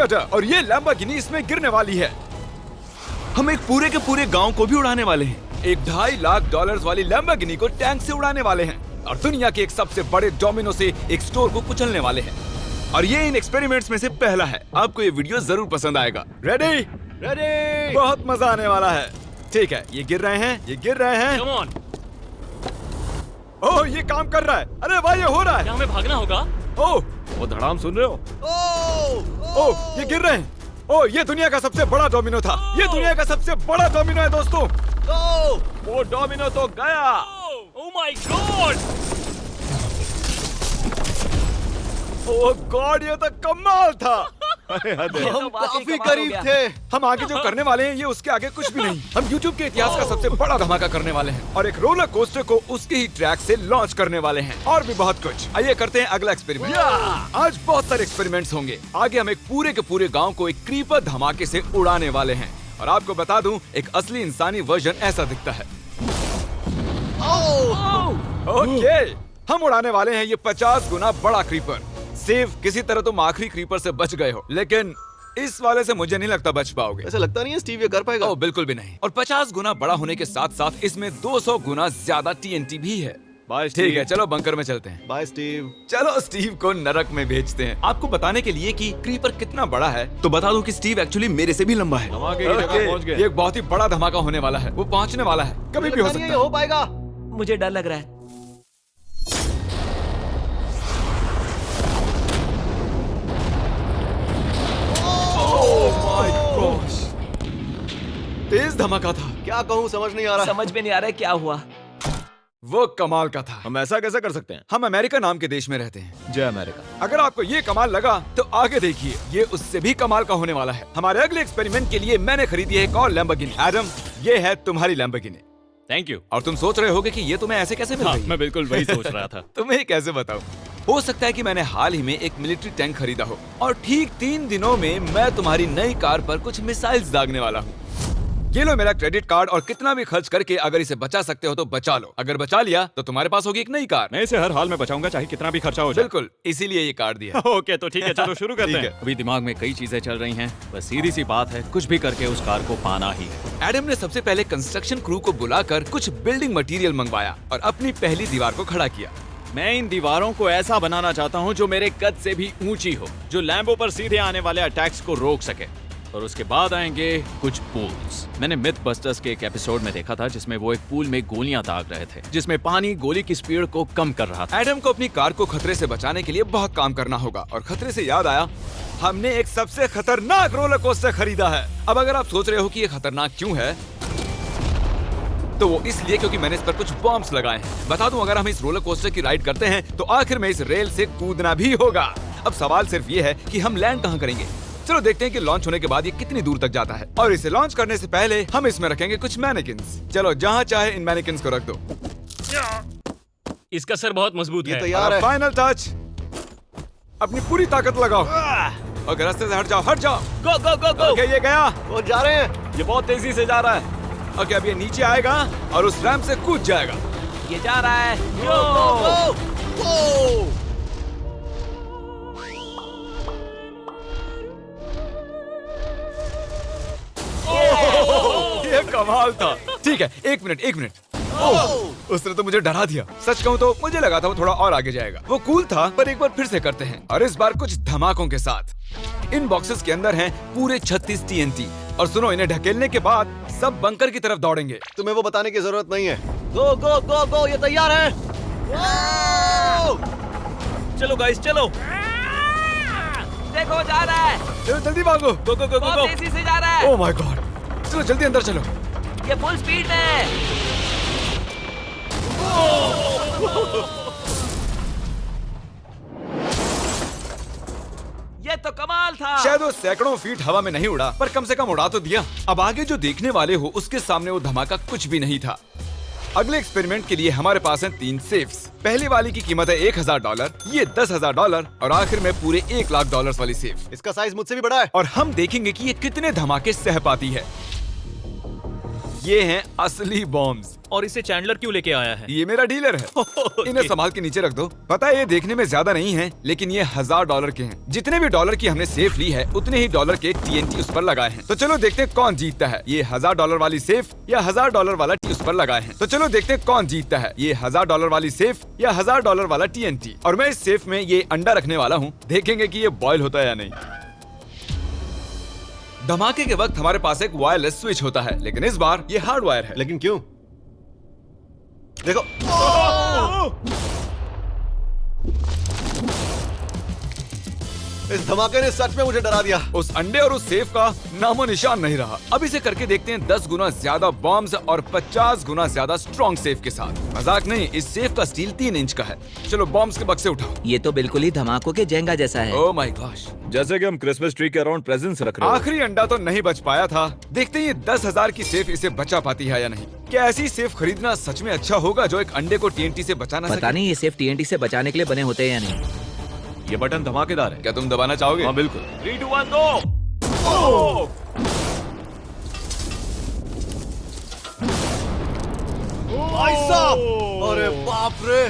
और ये लैम्बोर्गिनी इसमें गिरने वाली है। हम एक पूरे के पूरे गांव को भी उड़ाने वाले हैं। एक $2.5 लाख वाली लैम्बोर्गिनी को टैंक से उड़ाने वाले हैं और दुनिया के एक सबसे बड़े डोमिनो से एक स्टोर को कुचलने वाले हैं। और ये इन एक्सपेरिमेंट्स में से पहला है। आपको ये वीडियो जरूर पसंद आएगा। रेडी? रेडी। बहुत मजा आने वाला है। ठीक है, ये गिर रहे हैं, ये गिर रहे हैं। Come on. ओह, ये काम कर रहा है। अरे वाह, ये हो रहा है। क्या हमें भागना होगा? ओह, वो धड़ाम सुन रहे हो? ओह, ये गिर रहे हैं। ओह, ये दुनिया का सबसे बड़ा डोमिनो था। ये दुनिया का सबसे बड़ा डोमिनो है दोस्तों। वो डोमिनो तो गया। Oh my God! Oh God, ये तो कमाल था। हम काफी करीब थे। हम आगे जो करने वाले हैं ये उसके आगे कुछ भी नहीं। हम YouTube के इतिहास का सबसे बड़ा धमाका करने वाले हैं और एक रोलर कोस्टर को उसके ही ट्रैक से लॉन्च करने वाले हैं और भी बहुत कुछ। आइए करते हैं अगला एक्सपेरिमेंट। आज बहुत सारे एक्सपेरिमेंट्स होंगे। आगे हम एक पूरे के पूरे गांव को एक क्रीपर धमाके से उड़ाने वाले हैं और आपको बता दूं, एक असली इंसानी वर्जन ऐसा दिखता है। ओके, हम उड़ाने वाले हैं ये 50 गुना बड़ा क्रीपर। सेफ, किसी तरह तुम आखिरी क्रीपर से बच गए हो, लेकिन इस वाले से मुझे नहीं लगता बच पाओगे। ऐसा लगता नहीं है स्टीव ये कर पाएगा। ओह बिल्कुल भी नहीं। और 50 गुना बड़ा होने के साथ साथ इसमें 200 गुना ज्यादा TNT भी है। बाय ठीक है, चलो बंकर में चलते हैं। Bye Steve. चलो स्टीव को नरक में भेजते हैं। आपको बताने के लिए कि क्रीपर कितना बड़ा है तो बता दूं कि स्टीव एक्चुअली मेरे से भी लंबा है। धमाके की जगह पहुंच गए। ये एक बहुत ही बड़ा धमाका होने वाला है। वो पहुंचने वाला है, कभी भी हो सकता ये है। हो पाएगा। मुझे डर लग रहा है। तेज धमाका था। क्या कहूँ समझ नहीं आ रहा। समझ में नहीं आ रहा है क्या हुआ। वो कमाल का था। हम ऐसा कैसे कर सकते हैं? हम अमेरिका नाम के देश में रहते हैं। जय अमेरिका। अगर आपको ये कमाल लगा तो आगे देखिए, ये उससे भी कमाल का होने वाला है। हमारे अगले एक्सपेरिमेंट के लिए मैंने खरीदी है एक और लैम्बोर्गिनी। एडम, ये है तुम्हारी लैम्बोर्गिनी। Thank you. और तुम सोच रहे होगे कि ये तुम्हें ऐसे कैसे मिल हाँ, गई? मैं बिल्कुल वही सोच रहा था। तुम्हें कैसे बताऊं? हो सकता है कि मैंने हाल ही में एक मिलिट्री टैंक खरीदा हो और ठीक 3 दिनों में मैं तुम्हारी नई कार पर कुछ मिसाइल्स दागने वाला हूँ। ये लो मेरा क्रेडिट कार्ड और कितना भी खर्च करके अगर इसे बचा सकते हो तो बचा लो। अगर बचा लिया तो तुम्हारे पास होगी एक नई कार। मैं इसे हर हाल में बचाऊंगा, चाहे कितना भी खर्चा हो जाए। बिल्कुल, इसीलिए ये कार्ड दिया। ओके, तो ठीक है, चलो शुरू करते ठीक हैं। है। अभी दिमाग में कई चीजें चल रही हैं, बस सीधी सी बात है, कुछ भी करके उस कार को पाना ही है। एडम ने सबसे पहले कंस्ट्रक्शन क्रू को बुलाकर कुछ बिल्डिंग मटेरियल मंगवाया और अपनी पहली दीवार को खड़ा किया। मैं इन दीवारों को ऐसा बनाना चाहता हूँ जो मेरे कद से भी ऊंची हो, जो लैम्बो पर सीधे आने वाले अटैक्स को रोक सके। और उसके बाद आएंगे कुछ पूल्स। मैंने मिथबस्टर्स के एक एपिसोड में देखा था जिसमें वो एक पूल में गोलियां दाग रहे थे, जिसमें पानी गोली की स्पीड को कम कर रहा था। एडम को अपनी कार को खतरे से बचाने के लिए बहुत काम करना होगा और खतरे से याद आया, हमने एक सबसे खतरनाक रोलर कोस्टर खरीदा है। अब अगर आप सोच रहे हो कि ये खतरनाक क्यों है, तो वो इसलिए क्योंकि मैंने इस पर कुछ बॉम्ब्स लगाए हैं। बता दूं, अगर हम इस रोलर कोस्टर की राइड करते हैं तो आखिर में इस रेल से कूदना भी होगा। अब सवाल सिर्फ ये है कि हम लैंड कहाँ करेंगे। चलो देखते हैं कि लॉन्च होने के बाद ये कितनी दूर तक जाता है। और इसे लॉन्च करने से पहले हम इसमें रखेंगे कुछ मैनेकिन्स। चलो जहाँ चाहे इन मैनेकिन्स को रख दो। इसका सर बहुत मजबूत ये है। तैयार है। फाइनल टच, अपनी पूरी ताकत लगाओ और रास्ते से हट जाओ, हट जाओ। गो गो गो गो। ओके, ये गया। वो जा रहे हैं। ये बहुत तेजी से जा रहा है। ओके, अब ये नीचे आएगा और उस रैंप से कूद जाएगा। ये जा रहा है। ये कमाल था। ठीक है, एक मिनट। ओह, उसने तो मुझे डरा दिया। सच कहूँ तो मुझे लगा था वो थोड़ा और आगे जाएगा। वो कूल था, पर एक बार फिर से करते हैं और इस बार कुछ धमाकों के साथ। इन बॉक्सेस के अंदर हैं पूरे 36 TNT और सुनो, इन्हें ढकेलने के बाद सब बंकर की तरफ दौड़ेंगे। तुम्हें वो बताने की जरूरत नहीं है। गो गो गो गो, ये तैयार है। चलो गाइस, चलो। देखो जा रहा है। चलो जल्दी भागो। गो गो गो गो बहुत तेजी से जा रहा है। ओह माय गॉड, चलो जल्दी अंदर चलो। ये फुल स्पीड में है। ये तो कमाल था। शायद वो सैकड़ों फीट हवा में नहीं उड़ा, पर कम से कम उड़ा तो दिया। अब आगे जो देखने वाले हो उसके सामने वो धमाका कुछ भी नहीं था। अगले एक्सपेरिमेंट के लिए हमारे पास हैं 3 सेफ्स। पहली वाली की कीमत है $1000, ये $10,000 और आखिर में पूरे $1 लाख वाली सेफ। इसका साइज मुझसे भी बड़ा है। और हम देखेंगे कि ये कितने धमाके सह पाती है। ये हैं असली बॉम्ब्स। और इसे चैंडलर क्यों लेके आया है? ये मेरा डीलर है। इन्हें संभाल के नीचे रख दो। पता है ये देखने में ज्यादा नहीं है, लेकिन ये $1000 के हैं। जितने भी डॉलर की हमने सेफ ली है उतने ही डॉलर के TNT उस पर लगाए हैं। तो चलो देखते हैं कौन जीतता है, ये $1000 वाली सेफ या $1000 वाला उस पर लगाए हैं। तो चलो देखते हैं कौन जीतता है, ये $1000 वाली सेफ या $1000 वाला TNT। और मैं इस सेफ में ये अंडा रखने वाला हूँ, देखेंगे कि ये बॉयल होता है या नहीं। धमाके के वक्त हमारे पास एक वायरलेस स्विच होता है, लेकिन इस बार ये हार्ड वायर है। लेकिन क्यों? देखो, इस धमाके ने सच में मुझे डरा दिया। उस अंडे और उस सेफ का नामो निशान नहीं रहा। अब इसे करके देखते हैं 10 गुना ज्यादा बॉम्ब्स और 50 गुना ज्यादा स्ट्रॉन्ग सेफ के साथ। मजाक नहीं, इस सेफ का स्टील 3 इंच का है। चलो बॉम्ब्स के बक्से उठाओ। ये तो बिल्कुल ही धमाकों के जेंगा जैसा है। ओह माय गॉश, जैसे कि हम क्रिसमस ट्री के अराउंड प्रेजेंट्स रख रहे हैं। आखिरी अंडा तो नहीं बच पाया था। देखते हैं ये 10,000 की सेफ इसे बचा पाती है या नहीं। क्या ऐसी सेफ खरीदना सच में अच्छा होगा जो एक अंडे को TNT से बचा ना पता सके? नहीं ये सेफ TNT से बचाने के लिए बने होते हैं या नहीं। ये बटन धमाकेदार है। क्या तुम दबाना चाहोगे? हाँ बिल्कुल। 3, 2, 1 गो। भाई साहब, अरे बाप रे।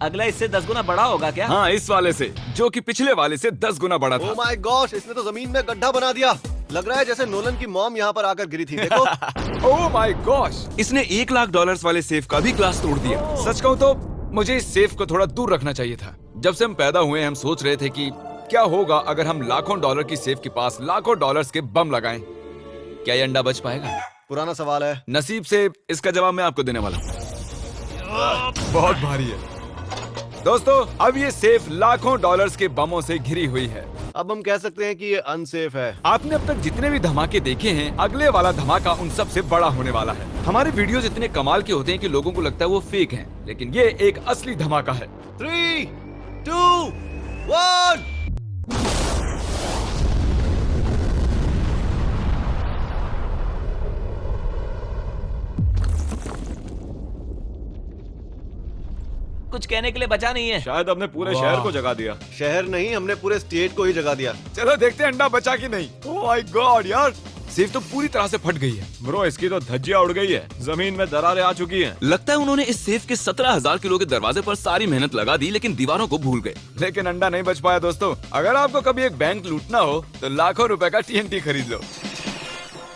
अगला इससे 10 गुना बड़ा होगा क्या? हाँ, इस वाले से, जो कि पिछले वाले से 10 गुना बड़ा ओ था। माय गॉश, इसने तो जमीन में गड्ढा बना दिया। लग रहा है जैसे नोलन की मॉम यहाँ पर आकर गिरी थी। देखो। ओह माय गॉश, इसने $1,00,000 वाले सेफ का भी ग्लास तोड़ दिया। सच कहूँ तो मुझे इस सेफ को थोड़ा दूर रखना चाहिए था। जब से हम पैदा हुए हम सोच रहे थे कि क्या होगा अगर हम लाखों डॉलर की सेफ के पास लाखों डॉलर्स के बम लगाएं। क्या ये अंडा बच पाएगा? पुराना सवाल है। नसीब से इसका जवाब मैं आपको देने वाला हूँ। बहुत भारी है दोस्तों। अब ये सेफ लाखों डॉलर्स के बमों से घिरी हुई है। अब हम कह सकते हैं कि ये अनसेफ है। आपने अब तक जितने भी धमाके देखे हैं, अगले वाला धमाका उन सब से बड़ा होने वाला है। हमारे वीडियोस इतने कमाल के होते हैं कि लोगों को लगता है वो फेक हैं, लेकिन ये एक असली धमाका है। 3, 2, 1। कुछ कहने के लिए बचा नहीं है। शायद हमने पूरे वाह। शहर को जगा दिया। शहर नहीं, हमने पूरे स्टेट को ही जगा दिया। चलो देखते हैं अंडा बचा कि नहीं। ओह माय गॉड यार, सेफ तो पूरी तरह से फट गई है। ब्रो, इसकी तो धज्जियां उड़ गई है। जमीन में दरारें आ चुकी हैं। लगता है उन्होंने इस सेफ के 17,000 किलो के दरवाजे पर सारी मेहनत लगा दी, लेकिन दीवारों को भूल गए। लेकिन अंडा नहीं बच पाया दोस्तों। अगर आपको कभी एक बैंक लूटना हो तो लाखों रुपए का TNT खरीद लो।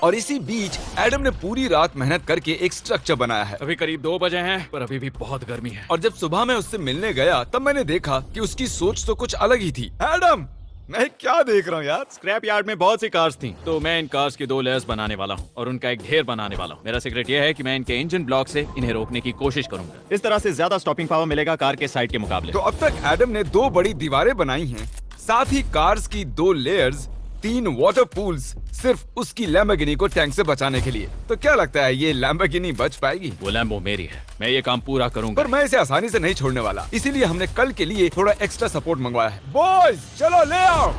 और इसी बीच एडम ने पूरी रात मेहनत करके एक स्ट्रक्चर बनाया है। अभी करीब 2 बजे हैं, पर अभी भी बहुत गर्मी है। और जब सुबह मैं उससे मिलने गया तब मैंने देखा कि उसकी सोच तो कुछ अलग ही थी। एडम, मैं क्या देख रहा हूँ यार। स्क्रैप यार्ड में बहुत सी कार्स थी, तो मैं इन कार्स की 2 लेयर्स बनाने वाला हूँ और उनका एक ढेर बनाने वाला हूँ। मेरा सीक्रेट ये है कि मैं इनके इंजन ब्लॉक से इन्हें रोकने की कोशिश करूंगा। इस तरह से ज्यादा स्टॉपिंग पावर मिलेगा कार के साइड के मुकाबले। तो अब तक एडम ने 2 बड़ी दीवारें बनाई हैं, साथ ही कार्स की 2 लेयर्स, 3 वाटर पूल्स, सिर्फ उसकी लैम्बोर्गिनी को टैंक से बचाने के लिए। तो क्या लगता है ये लैम्बोर्गिनी बच पाएगी? वो लैम्बो मेरी है, मैं ये काम पूरा करूंगा। पर मैं इसे आसानी से नहीं छोड़ने वाला, इसीलिए हमने कल के लिए थोड़ा एक्स्ट्रा सपोर्ट मंगवाया है। बॉयज चलो ले आओ।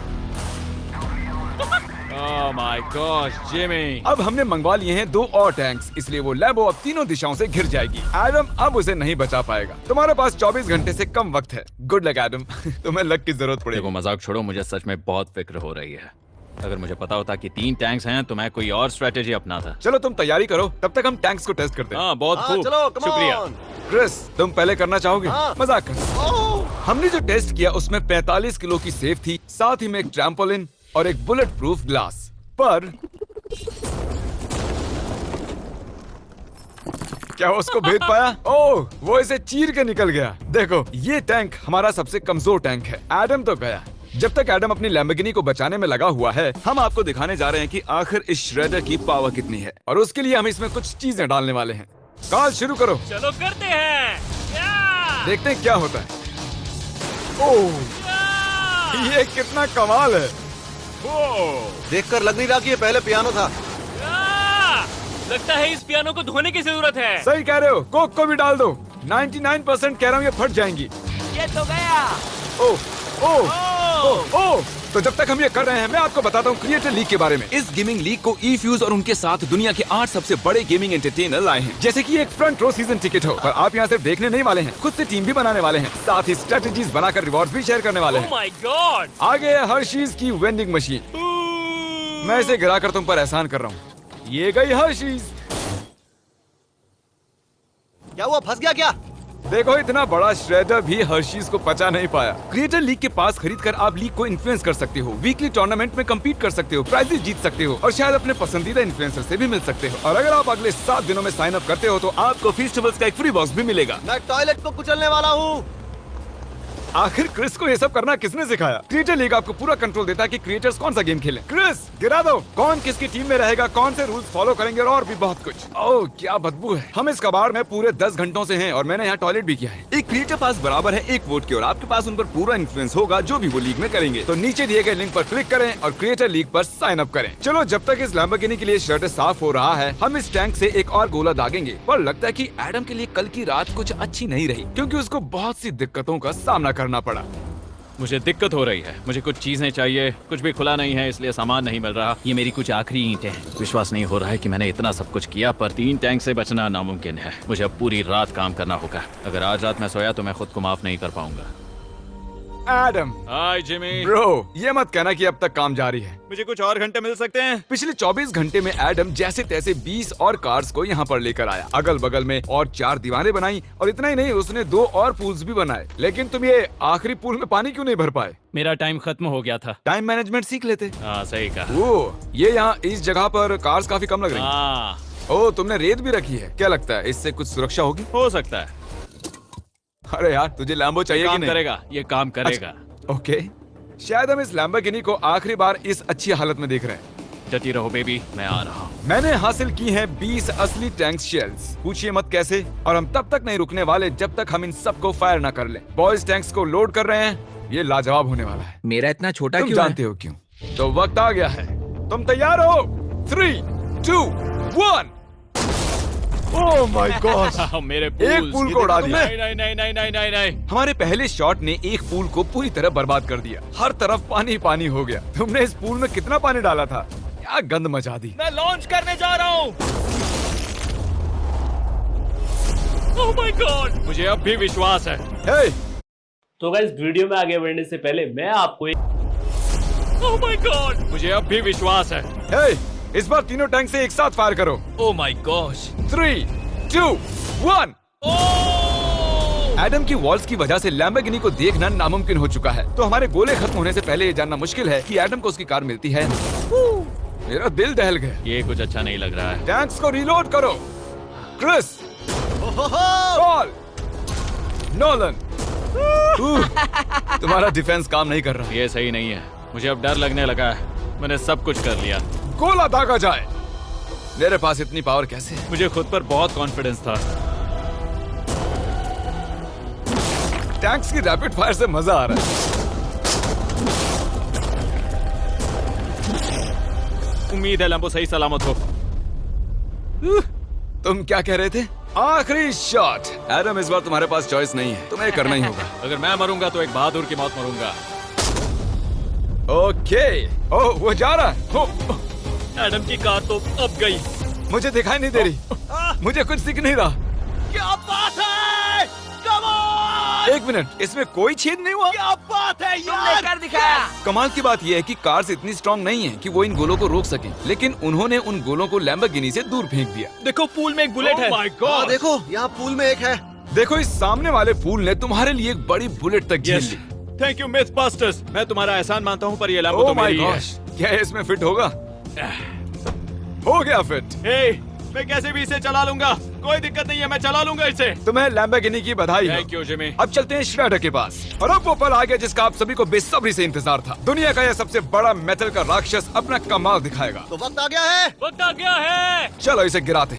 Oh my gosh Jimmy. अब हमने मंगवा लिए हैं 2 और टैंक्स, इसलिए वो लैम्बो अब तीनों दिशाओं से घिर जाएगी। एडम अब उसे नहीं बचा पाएगा। तुम्हारे पास 24 घंटे से कम वक्त है। Good luck Adam. तुम्हें लक की जरूरत देखो पड़ेगी। मजाक छोड़ो, मुझे सच में बहुत फिक्र हो रही है। अगर मुझे पता होता कि 3 टैंक्स हैं तो मैं कोई और स्ट्रेटेजी अपनाता। चलो तुम तैयारी करो, तब तक हम टैंक्स को टेस्ट करते हैं। हाँ बहुत हाँ, खूब, चलो come शुक्रिया। on। क्रिस, तुम पहले करना चाहोगे? हाँ। मजाक कर। ओह, हमने जो टेस्ट किया उसमें 45 किलो की सेफ थी, साथ ही में एक ट्रैम्पोलिन और एक बुलेट प्रूफ ग्लास। पर क्या वो उसको भेद पाया? ओह, वो इसे चीर के निकल गया। देखो, ये टैंक हमारा सबसे कमजोर टैंक है। एडम तो गया। जब तक एडम अपनी लैम्बोर्गिनी को बचाने में लगा हुआ है, हम आपको दिखाने जा रहे हैं कि आखिर इस श्रेडर की पावर कितनी है, और उसके लिए हम इसमें कुछ चीजें डालने वाले हैं। कॉल शुरू करो। चलो करते हैं। या! देखते हैं क्या होता है। ओह, ये कितना कमाल है। देखकर लग नहीं रहा कि ये पहले पियानो था। या! लगता है इस पियानो को धोने की जरूरत है। सही कह रहे हो, कोक को भी डाल दो। 99% कह रहा हूँ ये फट जाएंगी। ये तो गया। ओह ओह ओह ओह। तो जब तक हम ये कर रहे हैं, मैं आपको बताता हूँ क्रिएटर लीग के बारे में। इस गेमिंग लीग को E-Fuse और उनके साथ दुनिया के 8 सबसे बड़े गेमिंग एंटरटेनर लाए हैं। जैसे कि एक फ्रंट रो सीजन टिकट हो, पर आप यहाँ सिर्फ देखने नहीं वाले हैं, खुद से टीम भी बनाने वाले हैं, साथ ही स्ट्रेटेजीज बनाकर रिवॉर्ड्स भी शेयर करने वाले ओह हैं। My God. आगे है हर्शीज की वेंडिंग मशीन। मैं इसे गिराकर तुम पर एहसान कर रहा हूँ। ये गई हर्शीज। क्या हुआ, फंस गया क्या? देखो इतना बड़ा श्रेडर भी हर्शीज को पचा नहीं पाया। क्रिएटर लीग के पास खरीद कर आप लीग को इन्फ्लुएंस कर सकते हो, वीकली टूर्नामेंट में कम्पीट कर सकते हो, प्राइजेस जीत सकते हो और शायद अपने पसंदीदा इन्फ्लुएंसर से भी मिल सकते हो। और अगर आप अगले 7 दिनों में साइन अप करते हो तो आपको फेस्टिवल्स का एक फ्री बॉक्स भी मिलेगा। मैं टॉयलेट को कुचलने वाला हूँ। आखिर क्रिस को ये सब करना किसने सिखाया? क्रिएटर लीग आपको पूरा कंट्रोल देता है कि क्रिएटर्स कौन सा गेम खेलें। क्रिस गिरा दो, कौन किसकी टीम में रहेगा, कौन से रूल्स फॉलो करेंगे और भी बहुत कुछ। ओह क्या बदबू है। हम इस कबाड़ में पूरे 10 घंटों से हैं और मैंने यहाँ टॉयलेट भी किया है। एक क्रिएटर पास बराबर है एक वोट के और आपके पास उन पर पूरा इन्फ्लुएंस होगा जो भी वो लीग में करेंगे। तो नीचे दिए गए लिंक पर क्लिक करें और क्रिएटर लीग पर साइन अप करें। चलो जब तक इस लैम्बोर्गिनी के लिए शर्ट साफ हो रहा है, हम इस टैंक से एक और गोला दागेंगे। पर लगता है कि एडम के लिए कल की रात कुछ अच्छी नहीं रही क्योंकि उसको बहुत सी दिक्कतों का सामना करना पड़ा। मुझे दिक्कत हो रही है। मुझे कुछ चीजें चाहिए, कुछ भी खुला नहीं है इसलिए सामान नहीं मिल रहा। ये मेरी कुछ आखिरी ईंटें हैं। विश्वास नहीं हो रहा है कि मैंने इतना सब कुछ किया पर 3 टैंक से बचना नामुमकिन है। मुझे अब पूरी रात काम करना होगा। अगर आज रात मैं सोया तो मैं खुद को माफ नहीं कर पाऊंगा। एडम हाय जिमी। ब्रो, ये मत कहना कि अब तक काम जारी है। मुझे कुछ और घंटे मिल सकते हैं? पिछले 24 घंटे में एडम जैसे तैसे 20 और कार्स को यहाँ पर लेकर आया। अगल बगल में और 4 दीवारें बनाई और इतना ही नहीं, उसने 2 और पूल्स भी बनाए। लेकिन तुम ये आखिरी पूल में पानी क्यों नहीं भर पाए? मेरा टाइम खत्म हो गया था। टाइम मैनेजमेंट सीख लेते। हाँ सही कहा। वो ये यहाँ इस जगह पर कार्स काफी कम लग रही हैं। हाँ ओह तुमने रेत भी रखी है। क्या लगता है इससे कुछ सुरक्षा होगी? हो सकता है। अरे यार तुझे लैम्बो चाहिए कि काम नहीं? करेगा, ये काम करेगा। ओके, शायद हम इस लैम्बोर्गिनी को आखिरी बार इस अच्छी हालत में देख रहे हैं। डटी रहो बेबी, मैं आ रहा हूँ। मैंने हासिल की हैं 20 असली टैंक शेल्स। पूछिए मत कैसे, और हम तब तक नहीं रुकने वाले जब तक हम इन सबको फायर ना कर लें। बॉयज टैंक्स को लोड कर रहे हैं। ये लाजवाब होने वाला है। मेरा इतना छोटा तुम क्यों जानते हो क्यों? तो वक्त आ गया है। तुम तैयार हो? 3, 2, 1। ओह माय गॉड, मेरे एक पूल को उड़ा दिया। नहीं नहीं नहीं नहीं नहीं नहीं नहीं। हमारे पहले शॉट ने एक पूल को पूरी तरह बर्बाद कर दिया। हर तरफ पानी पानी हो गया। तुमने इस पूल में कितना पानी डाला था? क्या गंद मचा दी। मैं लॉन्च करने जा रहा हूँ। ओह माय गॉड, मुझे अब भी विश्वास है। हे, तो गाइस वीडियो में आगे बढ़ने से पहले मैं आपको ओह माय गॉड, मुझे अब भी विश्वास है। हे, इस बार तीनों टैंक से एक साथ फायर करो। Oh my gosh. 3, 2, 1। एडम की वॉल्स की वजह से लैम्बोर्गिनी को देखना नामुमकिन हो चुका है। तो हमारे गोले खत्म होने से पहले ये जानना मुश्किल है कि एडम को उसकी कार मिलती है। मेरा दिल दहल गया। ये कुछ अच्छा नहीं लग रहा है। टैंक्स को रीलोड करो। Chris, Paul, Nolan. तुम्हारा डिफेंस काम नहीं कर रहा। ये सही नहीं है। मुझे अब डर लगने लगा है। मैंने सब कुछ कर लिया। गोला दागा जाए। मेरे पास इतनी पावर कैसे है? मुझे खुद पर बहुत कॉन्फिडेंस था। टैंक्स की रैपिड फायर से मजा आ रहा है। उम्मीद है लंबो सही सलामत हो। तुम क्या कह रहे थे? आखिरी शॉट। एडम इस बार तुम्हारे पास चॉइस नहीं है, तुम्हें करना ही होगा। अगर मैं मरूंगा तो एक बहादुर की मौत मरूंगा। ओके। ओह वो जा रहा है। ओह, एडम की कार तो अब गई। मुझे दिखाई नहीं दे रही। मुझे कुछ दिख नहीं रहा। क्या बात है? Come on! 1 मिनट, इसमें कोई छेद नहीं हुआ। क्या बात है तुमने कर दिखाया। कमाल की बात यह है कि कार्स इतनी स्ट्रांग नहीं है कि वो इन गोलों को रोक सके, लेकिन उन्होंने उन गोलों को लैम्बोर्गिनी से दूर फेंक दिया। देखो पूल में एक बुलेट है। माय हाँ, गॉड। देखो यहाँ पूल में एक है। देखो इस सामने वाले फूल ने तुम्हारे लिए एक बड़ी बुलेट तक झेल ली। Thank you myth busters. मैं तुम्हारा एहसान मानता हूँ पर ये लैम्बो तो ओह माय मेरी है। गॉश, क्या ये इसमें फिट होगा? हो गया फिट। हे, मैं कैसे भी इसे चला लूंगा। कोई दिक्कत नहीं है, मैं चला लूंगा इसे। तुम्हें लैम्बोर्गिनी की बधाई हो। Thank you Jimmy. अब चलते हैं श्रेडर के पास। और अब वो पल आ गया जिसका आप सभी को बेसब्री से इंतजार था। दुनिया का यह सबसे बड़ा मेटल का राक्षस अपना कमाल दिखाएगा। तो वक्त आ गया है। वक्त आ गया है। चलो इसे गिराते हैं।